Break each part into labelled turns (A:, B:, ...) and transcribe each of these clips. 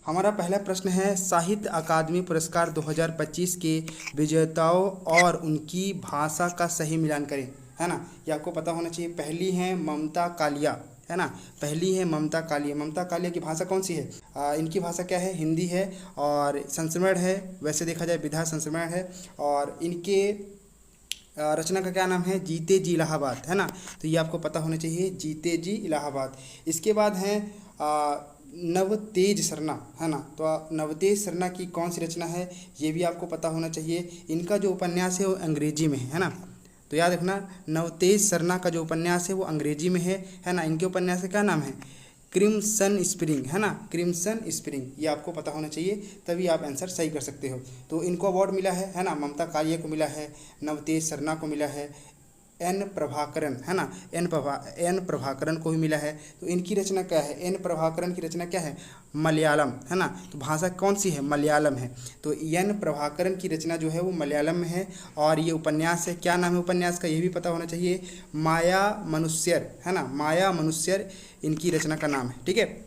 A: हमारा पहला प्रश्न है, साहित्य अकादमी पुरस्कार 2025 के विजेताओं और उनकी भाषा का सही मिलान करें, है ना। ये आपको पता होना चाहिए। पहली है ममता कालिया, है ना। पहली है ममता कालिया। ममता कालिया की भाषा कौन सी है? इनकी भाषा क्या है? हिंदी है और संस्मरण है, वैसे देखा जाए विधा संस्मरण है। और इनके रचना का क्या नाम है? जीते जी इलाहाबाद, है ना। तो ये आपको पता होना चाहिए, जीते जी इलाहाबाद। इसके बाद है नवतेज सरना, है ना। तो नवतेज सरना की कौन सी रचना है, ये भी आपको पता होना चाहिए। इनका जो उपन्यास है वो अंग्रेजी में है ना। तो याद रखना, नवतेज सरना का जो उपन्यास है वो अंग्रेजी में है ना। इनके उपन्यास का क्या नाम है? क्रिम्सन स्प्रिंग, है ना। क्रिम्सन स्प्रिंग, ये आपको पता होना चाहिए, तभी आप आंसर सही कर सकते हो। तो इनको अवार्ड मिला है ना। ममता कालिया को मिला है, नवतेज सरना को मिला है, एन प्रभाकरन, है ना। एन प्रभाकरन को भी मिला है। तो इनकी रचना क्या है? एन प्रभाकरन की रचना क्या है? मलयालम, है ना। तो भाषा कौन सी है? मलयालम है। तो एन प्रभाकरन की रचना जो है वो मलयालम में है। और ये उपन्यास है, क्या नाम है उपन्यास का, ये भी पता होना चाहिए, माया मनुष्यर, है ना। माया मनुष्यर इनकी रचना का नाम है, ठीक है।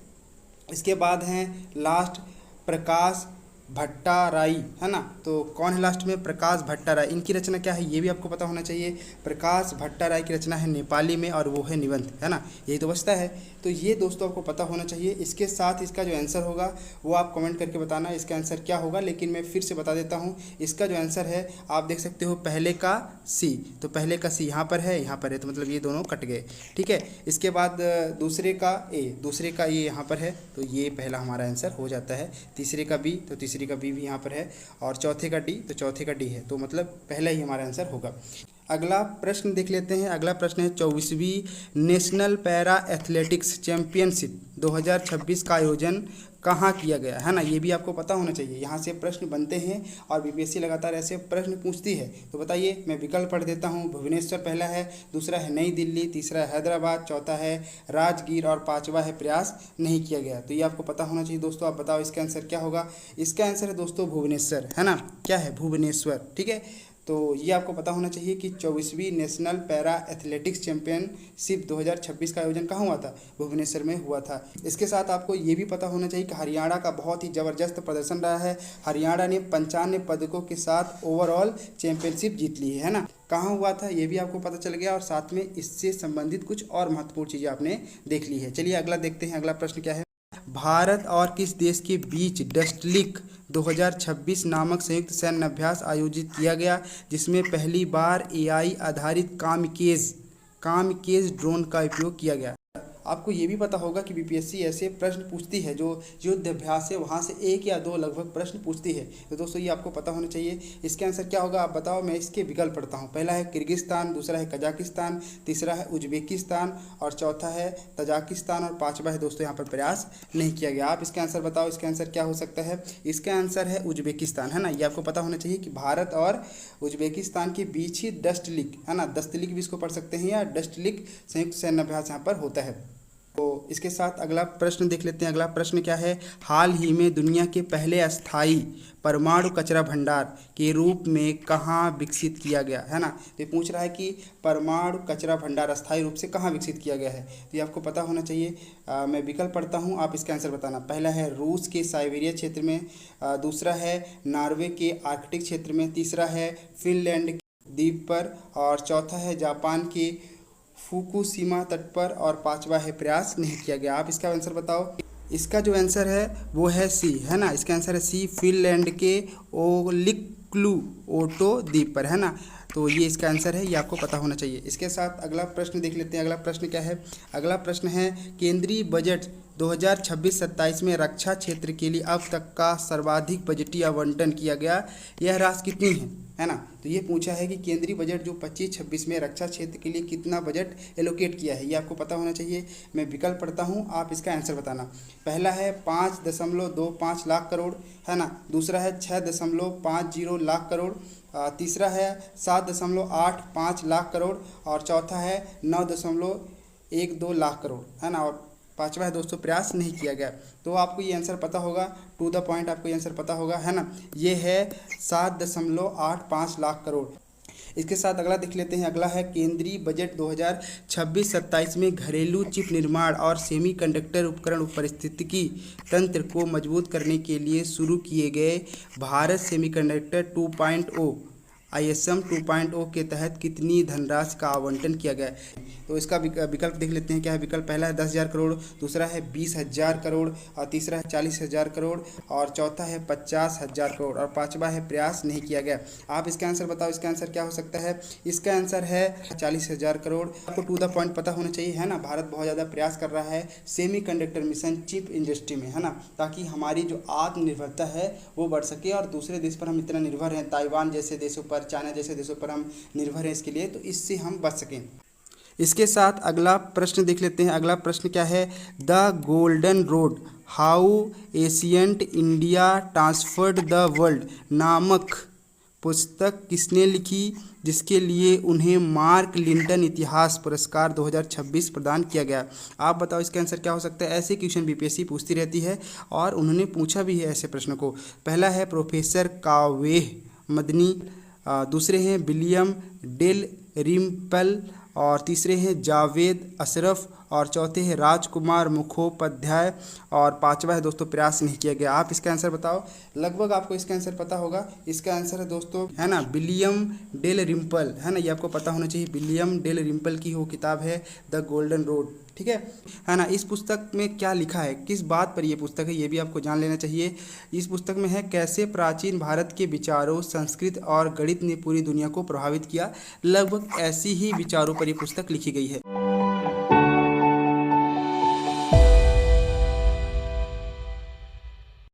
A: इसके बाद हैं लास्ट प्रकाश भट्टाराई, है ना। तो कौन है लास्ट में? प्रकाश भट्टाराई। इनकी रचना क्या है, ये भी आपको पता होना चाहिए। प्रकाश भट्टाराई की रचना है नेपाली में और वो है निबंध, है ना। यही तो बचता है। तो ये दोस्तों आपको पता होना चाहिए। इसके साथ इसका जो आंसर होगा वो आप कमेंट करके बताना इसका आंसर क्या होगा। लेकिन मैं फिर से बता देता हूँ, इसका जो आंसर है आप देख सकते हो, पहले का सी। तो पहले का सी यहाँ पर है, यहाँ पर है, तो मतलब ये दोनों कट गए, ठीक है। इसके बाद दूसरे का ए, दूसरे का ये यहाँ पर है, तो ये पहला हमारा आंसर हो जाता है। तीसरे का बी, तो तीसरे का बी भी यहाँ पर है। और चौथे का डी, तो चौथे का डी है। तो मतलब पहला ही हमारा आंसर होगा। अगला प्रश्न देख लेते हैं। अगला प्रश्न है, 24वीं नेशनल पैरा एथलेटिक्स चैंपियनशिप 2026 का आयोजन कहाँ किया गया, है ना। ये भी आपको पता होना चाहिए। यहाँ से प्रश्न बनते हैं और बीपीएससी लगातार ऐसे प्रश्न पूछती है। तो बताइए, मैं विकल्प पढ़ देता हूँ। भुवनेश्वर पहला है, दूसरा है नई दिल्ली, तीसरा है हैदराबाद, चौथा है राजगीर और पांचवा है प्रयास नहीं किया गया। तो ये आपको पता होना चाहिए दोस्तों। आप बताओ इसका आंसर क्या होगा? इसका आंसर है दोस्तों भुवनेश्वर, है ना। क्या है? भुवनेश्वर, ठीक है। तो ये आपको पता होना चाहिए कि 24वीं नेशनल पैरा एथलेटिक्स चैंपियनशिप 2026 का आयोजन कहाँ हुआ था? भुवनेश्वर में हुआ था। इसके साथ आपको ये भी पता होना चाहिए कि हरियाणा का बहुत ही ज़बरदस्त प्रदर्शन रहा है। हरियाणा ने 95 पदकों के साथ ओवरऑल चैंपियनशिप जीत ली है ना। कहाँ हुआ था ये भी आपको पता चल गया, और साथ में इससे संबंधित कुछ और महत्वपूर्ण चीज़ें आपने देख ली है। चलिए अगला देखते हैं। अगला प्रश्न क्या है? भारत और किस देश के बीच डस्टलिक 2026 नामक संयुक्त सैन्य अभ्यास आयोजित किया गया, जिसमें पहली बार एआई आधारित कामकेज ड्रोन का उपयोग किया गया। आपको ये भी पता होगा कि बीपीएससी ऐसे प्रश्न पूछती है, जो युद्ध अभ्यास है वहाँ से एक या दो लगभग प्रश्न पूछती है। तो दोस्तों ये आपको पता होना चाहिए। इसके आंसर क्या होगा आप बताओ। मैं इसके विकल्प पढ़ता हूँ। पहला है किर्गिस्तान, दूसरा है कजाकिस्तान, तीसरा है उज्बेकिस्तान और चौथा है तजाकिस्तान और पांचवा है दोस्तों यहाँ पर प्रयास नहीं किया गया। आप इसका आंसर बताओ, इसका आंसर क्या हो सकता है? इसका आंसर है उज्बेकिस्तान, है ना। ये आपको पता होना चाहिए कि भारत और उज्बेकिस्तान के बीच ही डस्टलिक, है ना, दस्तलिक भी इसको पढ़ सकते हैं, या डस्टलिक संयुक्त सैन्य अभ्यास यहाँ पर होता है। तो इसके साथ अगला प्रश्न देख लेते हैं। अगला प्रश्न क्या है? हाल ही में दुनिया के पहले अस्थाई परमाणु कचरा भंडार के रूप में कहाँ विकसित किया गया, है ना। तो ये पूछ रहा है कि परमाणु कचरा भंडार अस्थायी रूप से कहाँ विकसित किया गया है। तो ये आपको पता होना चाहिए। मैं विकल्प पढ़ता हूँ, आप इसका आंसर बताना। पहला है रूस के साइबेरिया क्षेत्र में, दूसरा है नॉर्वे के आर्कटिक क्षेत्र में, तीसरा है फिनलैंड द्वीप पर और चौथा है जापान के फुकुशिमा तट पर और पांचवा है प्रयास नहीं किया गया। आप इसका आंसर बताओ। इसका जो आंसर है वो है सी, है ना। इसका आंसर है सी, फिनलैंड के ओलिक्लू ओटो द्वीप पर, है ना। तो ये इसका आंसर है, ये आपको पता होना चाहिए। इसके साथ अगला प्रश्न देख लेते हैं। अगला प्रश्न क्या है? अगला प्रश्न है, केंद्रीय बजट 2026-27 में रक्षा क्षेत्र के लिए अब तक का सर्वाधिक बजटीय आवंटन किया गया, यह राशि कितनी है ना। तो ये पूछा है कि केंद्रीय बजट जो 25-26 में रक्षा क्षेत्र के लिए कितना बजट एलोकेट किया है, ये आपको पता होना चाहिए। मैं विकल्प पढ़ता हूँ, आप इसका आंसर बताना। पहला है 5.25 लाख करोड़, है ना। दूसरा है 6.50 लाख करोड़, तीसरा है 7.85 लाख करोड़ और चौथा है 9.12 लाख करोड़, है ना। और पांचवा है दोस्तों प्रयास नहीं किया गया। तो आपको ये आंसर पता होगा, टू द पॉइंट आपको ये आंसर पता होगा, है ना। ये है 7.85 लाख करोड़। इसके साथ अगला देख लेते हैं। अगला है केंद्रीय बजट 2026-27 में घरेलू चिप निर्माण और सेमीकंडक्टर उपकरण पारिस्थितिकी तंत्र को मजबूत करने के लिए शुरू किए गए भारत सेमीकंडक्टर 2.0 ISM 2.0 के तहत कितनी धनराशि का आवंटन किया गया है। तो इसका विकल्प देख लेते हैं क्या है। विकल्प पहला है 10,000 करोड़, दूसरा है 20,000 करोड़, और तीसरा है 40,000 करोड़, और चौथा है 50,000 करोड़, और पांचवा है प्रयास नहीं किया गया। आप इसका आंसर बताओ, इसका आंसर क्या हो सकता है। इसका आंसर है 40,000 करोड़। आपको टू द पॉइंट पता होना चाहिए, है ना। भारत बहुत ज़्यादा प्रयास कर रहा है सेमीकंडक्टर मिशन चिप इंडस्ट्री में, है ना, ताकि हमारी जो आत्मनिर्भरता है वो बढ़ सके और दूसरे देश पर हम इतना निर्भर हैं, ताइवान जैसे देशों पर, चाइना जैसे देशों पर हम निर्भर हैं इसके लिए, तो इससे हम बच सकें। इसके साथ अगला प्रश्न देख लेते हैं। अगला प्रश्न क्या है। The golden road how ancient India transferred the world नामक पुस्तक किसने लिखी, जिसके लिए उन्हें मार्क लिंटन इतिहास पुरस्कार 2026 प्रदान किया गया। आप बताओ इसका आंसर क्या हो सकता है। ऐसे क्वेश्चन बीपीएससी पूछती रहती है और उन्होंने पूछा भी है ऐसे प्रश्नों को। पहला है प्रोफेसर कावेह मदनी, दूसरे हैं विलियम डेल रिम्पल, और तीसरे हैं जावेद अशरफ, और चौथे हैं राजकुमार मुखोपाध्याय, और पांचवा है दोस्तों प्रयास नहीं किया गया। आप इसका आंसर बताओ। लगभग आपको इसका आंसर पता होगा। इसका आंसर है दोस्तों, है ना, विलियम डेल रिम्पल, है ना, ये आपको पता होना चाहिए। विलियम डेल रिम्पल की वो किताब है द गोल्डन रोड, ठीक है ना। इस पुस्तक में क्या लिखा है, किस बात पर ये पुस्तक है, ये भी आपको जान लेना चाहिए। इस पुस्तक में है कैसे प्राचीन भारत के विचारों, संस्कृत और गणित ने पूरी दुनिया को प्रभावित किया। लगभग ऐसी ही विचारों पर ये पुस्तक लिखी गई है।